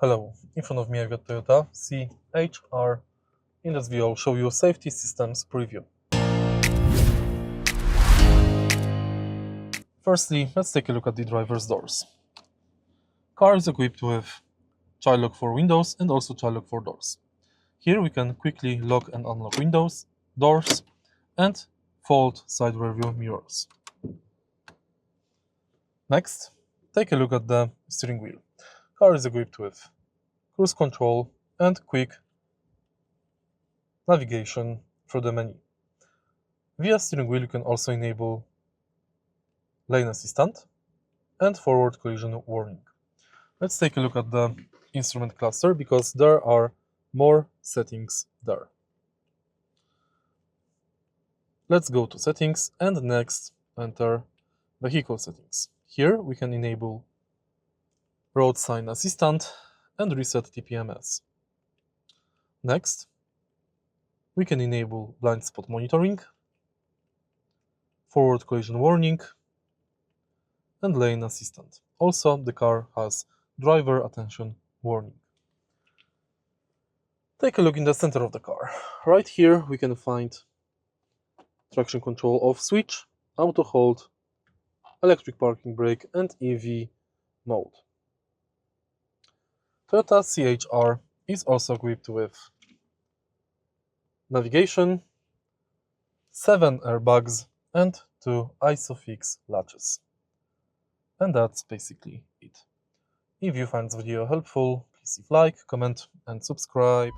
Hello, in front of me I've got Toyota CHR. In this video I'll show you safety systems preview. Firstly, let's take a look at the driver's doors. Car is equipped with child lock for windows and also child lock for doors. Here we can quickly lock and unlock windows, doors, and fold side rear view mirrors. Next, take a look at the steering wheel. Car is equipped with cruise control and quick navigation through the menu. Via steering wheel you can also enable lane assistant and forward collision warning. Let's take a look at the instrument cluster because there are more settings there. Let's go to settings and next enter vehicle settings. Here we can enable road sign assistant and reset TPMS. Next, we can enable blind spot monitoring, forward collision warning, and lane assistant. Also, the car has driver attention warning. Take a look in the center of the car. Right here we can find traction control off switch, auto hold, electric parking brake, and EV mode. Toyota CHR is also equipped with navigation, 7 airbags, and 2 ISOFIX latches. And that's basically it. If you find this video helpful, please leave a like, comment, and subscribe.